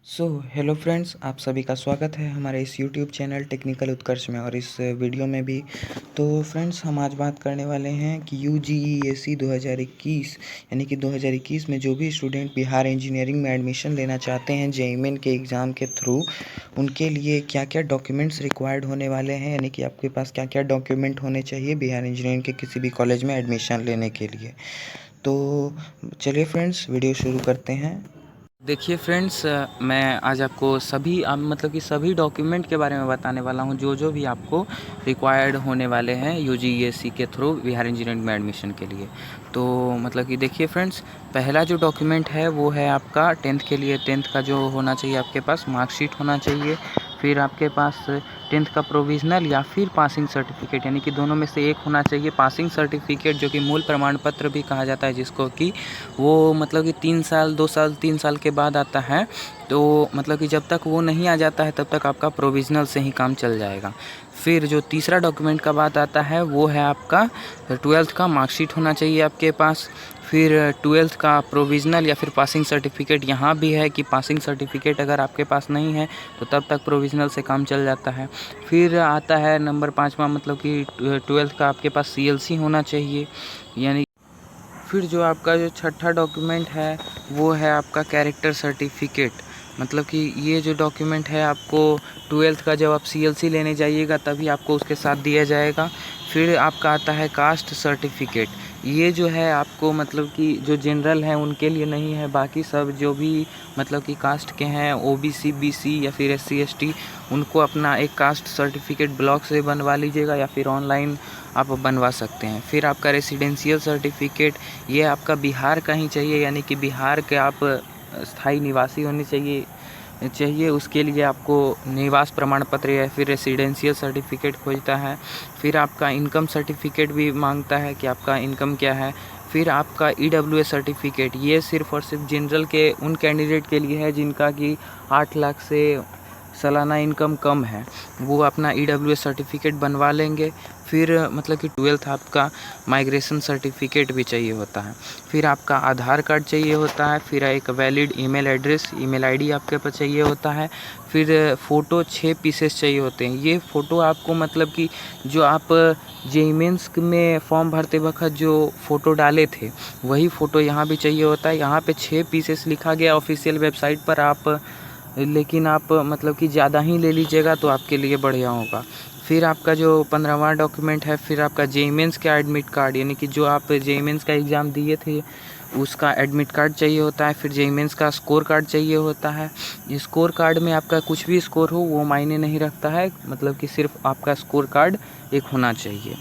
Hello friends, आप सभी का स्वागत है हमारे इस यूट्यूब चैनल टेक्निकल उत्कर्ष में और इस वीडियो में भी। तो फ्रेंड्स, हम आज बात करने वाले हैं कि UGEAC 2021 यानी कि 2021 में जो भी स्टूडेंट बिहार इंजीनियरिंग में एडमिशन लेना चाहते हैं जेईई मेन के एग्ज़ाम के थ्रू, उनके लिए क्या क्या डॉक्यूमेंट्स रिक्वायर्ड होने वाले हैं, यानी कि आपके पास क्या क्या डॉक्यूमेंट होने चाहिए बिहार इंजीनियरिंग के किसी भी कॉलेज में एडमिशन लेने के लिए। तो चलिए फ्रेंड्स, वीडियो शुरू करते हैं। देखिए फ्रेंड्स, मैं आज आपको सभी मतलब कि सभी डॉक्यूमेंट के बारे में बताने वाला हूं जो जो भी आपको रिक्वायर्ड होने वाले हैं यूजीईएसी के थ्रू बिहार इंजीनियरिंग में एडमिशन के लिए। तो मतलब कि देखिए फ्रेंड्स, पहला जो डॉक्यूमेंट है वो है आपका 10th के लिए 10th का जो होना चाहिए आपके पास मार्कशीट होना चाहिए। फिर आपके पास 10th का प्रोविज़नल या फिर पासिंग सर्टिफिकेट, यानी कि दोनों में से एक होना चाहिए। पासिंग सर्टिफिकेट जो कि मूल प्रमाण पत्र भी कहा जाता है जिसको कि वो मतलब कि 3 साल 2 साल 3 साल के बाद आता है। तो मतलब कि जब तक वो नहीं आ जाता है तब तक आपका प्रोविज़नल से ही काम चल जाएगा। फिर जो तीसरा डॉक्यूमेंट का बात आता है वो है आपका 12th का मार्कशीट होना चाहिए आपके पास। फिर 12th का प्रोविज़नल या फिर पासिंग सर्टिफिकेट, यहाँ भी है कि पासिंग सर्टिफिकेट अगर आपके पास नहीं है तो तब तक प्रोविज़नल से काम चल जाता है। फिर आता है नंबर 5वां, मतलब कि 12th का आपके पास CLC होना चाहिए, यानी फिर जो आपका जो छठा डॉक्यूमेंट है वो है आपका कैरेक्टर सर्टिफिकेट। मतलब कि ये जो डॉक्यूमेंट है आपको 12th का जब आप CLC लेने जाइएगा तभी आपको उसके साथ दिया जाएगा। फिर आपका आता है कास्ट सर्टिफिकेट। ये जो है आपको मतलब कि जो जनरल हैं उनके लिए नहीं है, बाकी सब जो भी मतलब कि कास्ट के हैं OBC BC या फिर SC ST, उनको अपना एक कास्ट सर्टिफिकेट ब्लॉक से बनवा लीजिएगा या फिर ऑनलाइन आप बनवा सकते हैं। फिर आपका रेसिडेंशियल सर्टिफिकेट, ये आपका बिहार का ही चाहिए, यानी कि बिहार के आप स्थायी निवासी होने चाहिए उसके लिए आपको निवास प्रमाण पत्र या फिर रेसिडेंशियल सर्टिफिकेट खोजता है। फिर आपका इनकम सर्टिफिकेट भी मांगता है कि आपका इनकम क्या है। फिर आपका EWS सर्टिफिकेट, ये सिर्फ़ और सिर्फ जनरल के उन कैंडिडेट के लिए है जिनका कि 8 लाख से सालाना इनकम कम है, वो अपना EWS सर्टिफिकेट बनवा लेंगे। फिर मतलब कि 12th आपका माइग्रेशन सर्टिफिकेट भी चाहिए होता है। फिर आपका आधार कार्ड चाहिए होता है। फिर एक valid email address, email ID आपके पास चाहिए होता है। फिर फ़ोटो 6 पीसेस चाहिए होते हैं। ये फ़ोटो आपको मतलब कि जो आप जेईई मेंस में फॉर्म भरते वक्त जो फ़ोटो डाले थे वही फ़ोटो यहाँ भी चाहिए होता है। यहाँ पे 6 पीसेस लिखा गया ऑफिशियल वेबसाइट पर, आप लेकिन आप मतलब कि ज़्यादा ही ले लीजिएगा तो आपके लिए बढ़िया होगा। फिर आपका जो 15वां डॉक्यूमेंट है, फिर आपका जेईई मेंस का एडमिट कार्ड, यानी कि जो आप जेईई मेंस का एग्ज़ाम दिए थे उसका एडमिट कार्ड चाहिए होता है। फिर जेईई मेंस का स्कोर कार्ड चाहिए होता है। स्कोर कार्ड में आपका कुछ भी स्कोर हो वो मायने नहीं रखता है, मतलब कि सिर्फ आपका स्कोर कार्ड एक होना चाहिए।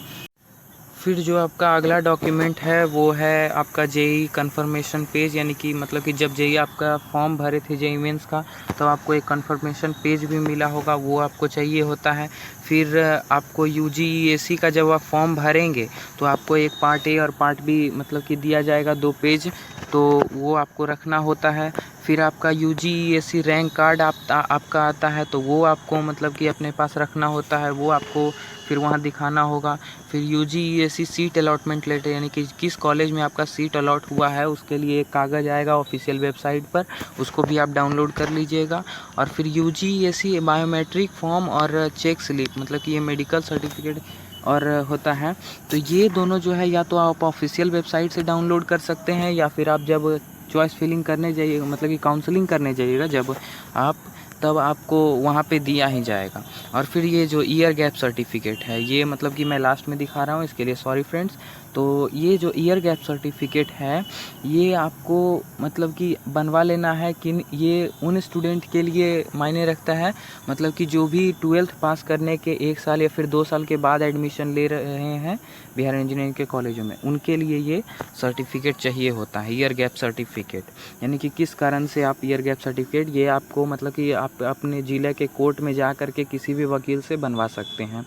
फिर जो आपका अगला डॉक्यूमेंट है वो है आपका जेईई कंफर्मेशन पेज, यानी कि मतलब कि जब जेईई आपका फॉर्म भरे थे जेईई मेंस का तो आपको एक कंफर्मेशन पेज भी मिला होगा, वो आपको चाहिए होता है। फिर आपको UGEAC का जब आप फॉर्म भरेंगे तो आपको एक पार्ट A और पार्ट B मतलब कि दिया जाएगा 2 पेज, तो वो आपको रखना होता है। फिर आपका UGEAC रैंक कार्ड आपका आता है तो वो आपको मतलब कि अपने पास रखना होता है, वो आपको फिर वहाँ दिखाना होगा। फिर UGEAC सीट अलॉटमेंट लेटर, यानी कि किस कॉलेज में आपका सीट अलॉट हुआ है उसके लिए एक कागज़ आएगा ऑफिशियल वेबसाइट पर, उसको भी आप डाउनलोड कर लीजिएगा। और फिर UGEAC बायोमेट्रिक फॉर्म और चेक स्लिप, मतलब कि ये मेडिकल सर्टिफिकेट और होता है। तो ये दोनों जो है या तो आप ऑफिशियल वेबसाइट से डाउनलोड कर सकते हैं या फिर आप जब चॉइस फिलिंग करने जाइएगा, मतलब कि काउंसलिंग करने जाइएगा जब आप, तब आपको वहाँ पे दिया ही जाएगा। और फिर ये जो ईयर गैप सर्टिफिकेट है, ये मतलब कि मैं लास्ट में दिखा रहा हूँ, इसके लिए सॉरी फ्रेंड्स। तो ये जो ईयर गैप सर्टिफिकेट है ये आपको मतलब कि बनवा लेना है कि ये उन स्टूडेंट के लिए मायने रखता है, मतलब कि जो भी 12th पास करने के 1 साल या फिर 2 साल के बाद एडमिशन ले रहे हैं बिहार इंजीनियरिंग के कॉलेजों में, उनके लिए ये सर्टिफिकेट चाहिए होता है, ईयर गैप सर्टिफिकेट। यानी कि किस कारण से आप ईयर गैप सर्टिफिकेट, ये आपको मतलब कि आप अपने ज़िले के कोर्ट में जा कर के किसी भी वकील से बनवा सकते हैं।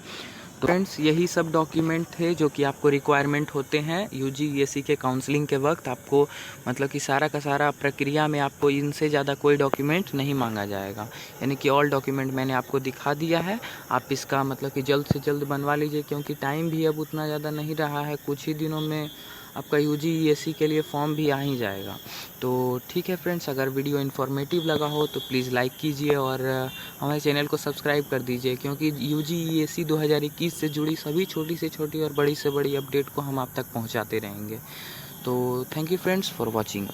तो फ्रेंड्स, यही सब डॉक्यूमेंट थे जो कि आपको रिक्वायरमेंट होते हैं UGEAC के काउंसलिंग के वक्त। आपको मतलब कि सारा का सारा प्रक्रिया में आपको इनसे ज़्यादा कोई डॉक्यूमेंट नहीं मांगा जाएगा, यानी कि ऑल डॉक्यूमेंट मैंने आपको दिखा दिया है। आप इसका मतलब कि जल्द से जल्द बनवा लीजिए क्योंकि टाइम भी अब उतना ज़्यादा नहीं रहा है, कुछ ही दिनों में आपका UGESE के लिए फॉर्म भी आ ही जाएगा। तो ठीक है फ्रेंड्स, अगर वीडियो इन्फॉर्मेटिव लगा हो तो प्लीज़ लाइक कीजिए और हमारे चैनल को सब्सक्राइब कर दीजिए, क्योंकि UGESE 2021 से जुड़ी सभी छोटी से छोटी और बड़ी से बड़ी अपडेट को हम आप तक पहुंचाते रहेंगे। तो thank you friends for watching.